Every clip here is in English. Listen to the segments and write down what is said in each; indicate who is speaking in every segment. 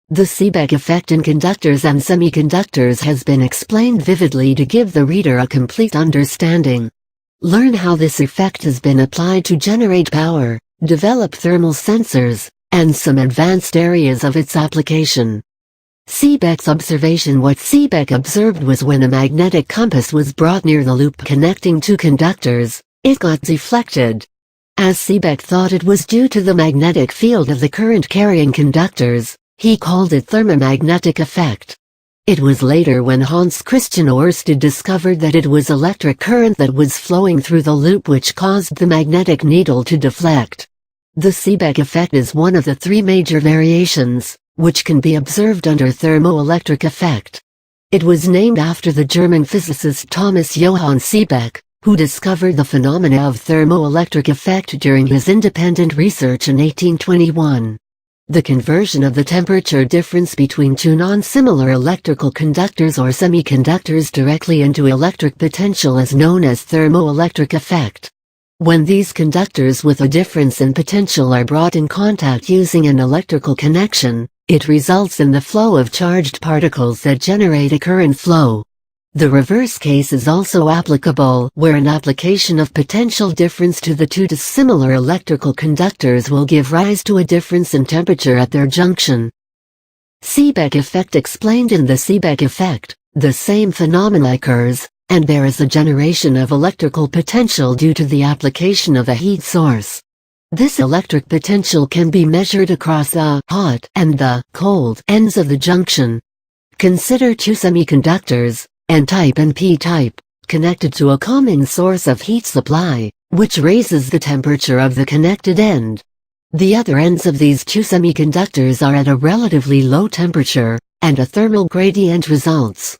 Speaker 1: The Seebeck effect in conductors and semiconductors has been explained vividly to give the reader a complete understanding. Learn how this effect has been applied to generate power, develop thermal sensors, and some advanced areas of its application. Seebeck's observation. What Seebeck observed was when a magnetic compass was brought near the loop connecting two conductors, it got deflected. As Seebeck thought it was due to the magnetic field of the current carrying conductors, he called it thermomagnetic effect. It was later when Hans Christian Ørsted discovered that it was electric current that was flowing through the loop which caused the magnetic needle to deflect. The Seebeck effect is one of the three major variations, which can be observed under thermoelectric effect. It was named after the German physicist Thomas Johann Seebeck, who discovered the phenomena of thermoelectric effect during his independent research in 1821. The conversion of the temperature difference between two non-similar electrical conductors or semiconductors directly into electric potential is known as thermoelectric effect. When these conductors with a difference in potential are brought in contact using an electrical connection, it results in the flow of charged particles that generate a current flow. The reverse case is also applicable, where an application of potential difference to the two dissimilar electrical conductors will give rise to a difference in temperature at their junction. Seebeck effect explained. In the Seebeck effect, the same phenomena occurs, and there is a generation of electrical potential due to the application of a heat source. This electric potential can be measured across the hot and the cold ends of the junction. Consider two semiconductors, N-type and P-type, connected to a common source of heat supply, which raises the temperature of the connected end. The other ends of these two semiconductors are at a relatively low temperature, and a thermal gradient results.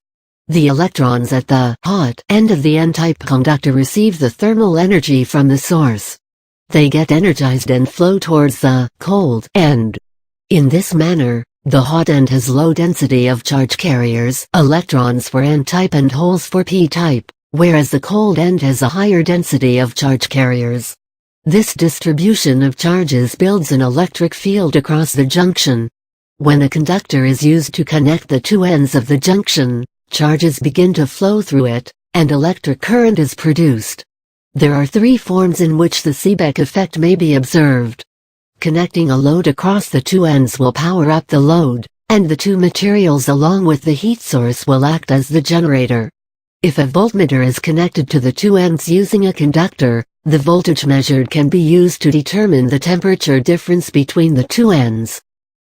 Speaker 1: The electrons at the hot end of the N-type conductor receive the thermal energy from the source. They get energized and flow towards the cold end. In this manner, the hot end has low density of charge carriers, electrons for N-type and holes for P-type, whereas the cold end has a higher density of charge carriers. This distribution of charges builds an electric field across the junction. When a conductor is used to connect the two ends of the junction, charges begin to flow through it, and electric current is produced. There are three forms in which the Seebeck effect may be observed. Connecting a load across the two ends will power up the load, and the two materials along with the heat source will act as the generator. If a voltmeter is connected to the two ends using a conductor, the voltage measured can be used to determine the temperature difference between the two ends.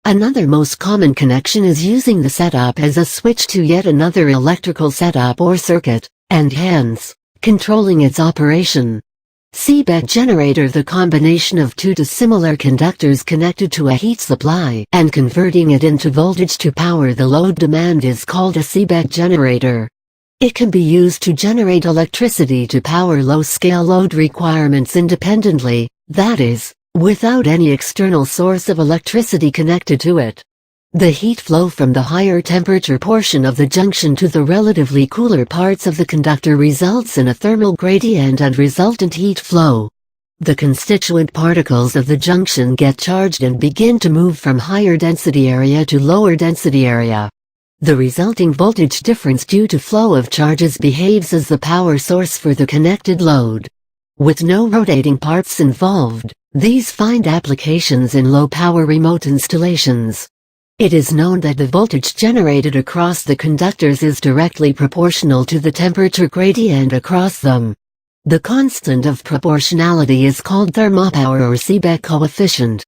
Speaker 1: Another most common connection is using the setup as a switch to yet another electrical setup or circuit, and hence, controlling its operation. Seebeck generator. The combination of two dissimilar conductors connected to a heat supply and converting it into voltage to power the load demand is called a Seebeck generator. It can be used to generate electricity to power low-scale load requirements independently, that is, without any external source of electricity connected to it. The heat flow from the higher temperature portion of the junction to the relatively cooler parts of the conductor results in a thermal gradient and resultant heat flow. The constituent particles of the junction get charged and begin to move from higher density area to lower density area. The resulting voltage difference due to flow of charges behaves as the power source for the connected load. With no rotating parts involved, these find applications in low-power remote installations. It is known that the voltage generated across the conductors is directly proportional to the temperature gradient across them. The constant of proportionality is called thermopower or Seebeck coefficient.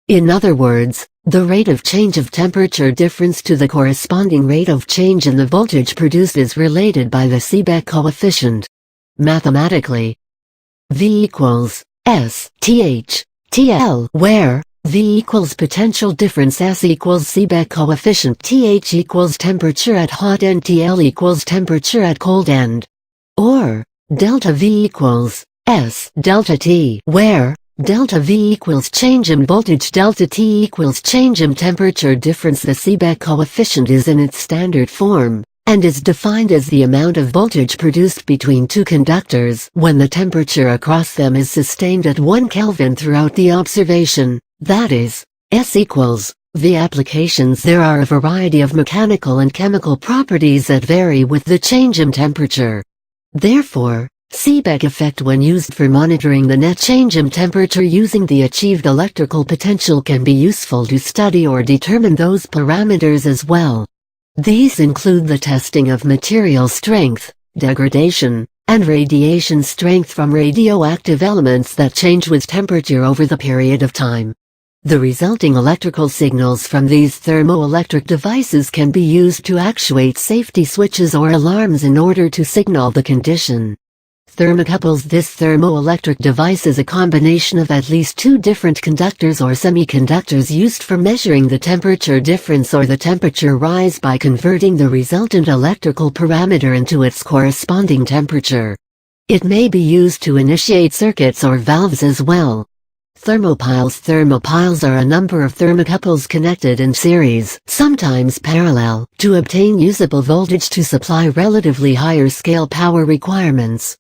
Speaker 1: In other words, the rate of change of temperature difference to the corresponding rate of change in the voltage produced is related by the Seebeck coefficient. Mathematically, V equals S TH TL, where V equals potential difference, S equals Seebeck coefficient, TH equals temperature at hot end, TL equals temperature at cold end. Or, delta V equals S delta T, where delta V equals change in voltage, delta T equals change in temperature difference. The Seebeck coefficient is in its standard form, and is defined as the amount of voltage produced between two conductors when the temperature across them is sustained at 1 Kelvin throughout the observation. That is, S equals The applications: there are a variety of mechanical and chemical properties that vary with the change in temperature. Therefore, Seebeck effect, when used for monitoring the net change in temperature using the achieved electrical potential, can be useful to study or determine those parameters as well. These include the testing of material strength, degradation, and radiation strength from radioactive elements that change with temperature over the period of time. The resulting electrical signals from these thermoelectric devices can be used to actuate safety switches or alarms in order to signal the condition. Thermocouples: this thermoelectric device is a combination of at least two different conductors or semiconductors used for measuring the temperature difference or the temperature rise by converting the resultant electrical parameter into its corresponding temperature. It may be used to initiate circuits or valves as well. Thermopiles: thermopiles are a number of thermocouples connected in series, sometimes parallel, to obtain usable voltage to supply relatively higher scale power requirements.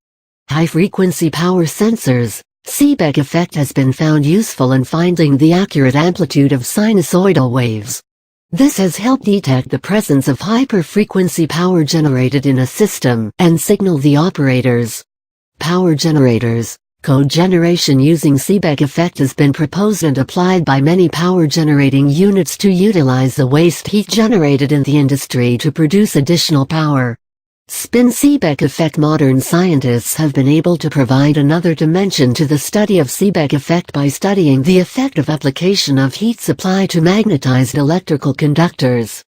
Speaker 1: High-frequency power sensors. Seebeck effect has been found useful in finding the accurate amplitude of sinusoidal waves. This has helped detect the presence of hyper-frequency power generated in a system and signal the operators. Power generators. Cogeneration using Seebeck effect has been proposed and applied by many power generating units to utilize the waste heat generated in the industry to produce additional power. Spin Seebeck effect. Modern scientists have been able to provide another dimension to the study of Seebeck effect by studying the effect of application of heat supply to magnetized electrical conductors.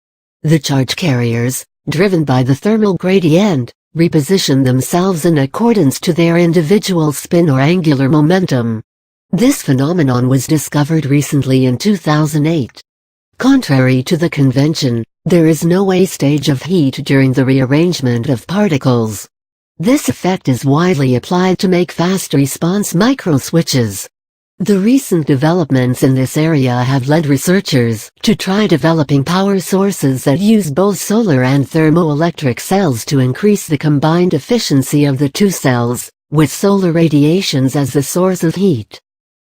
Speaker 1: The charge carriers, driven by the thermal gradient, reposition themselves in accordance to their individual spin or angular momentum. This phenomenon was discovered recently in 2008. Contrary to the convention, there is no wastage of heat during the rearrangement of particles. This effect is widely applied to make fast response microswitches. The recent developments in this area have led researchers to try developing power sources that use both solar and thermoelectric cells to increase the combined efficiency of the two cells, with solar radiations as the source of heat.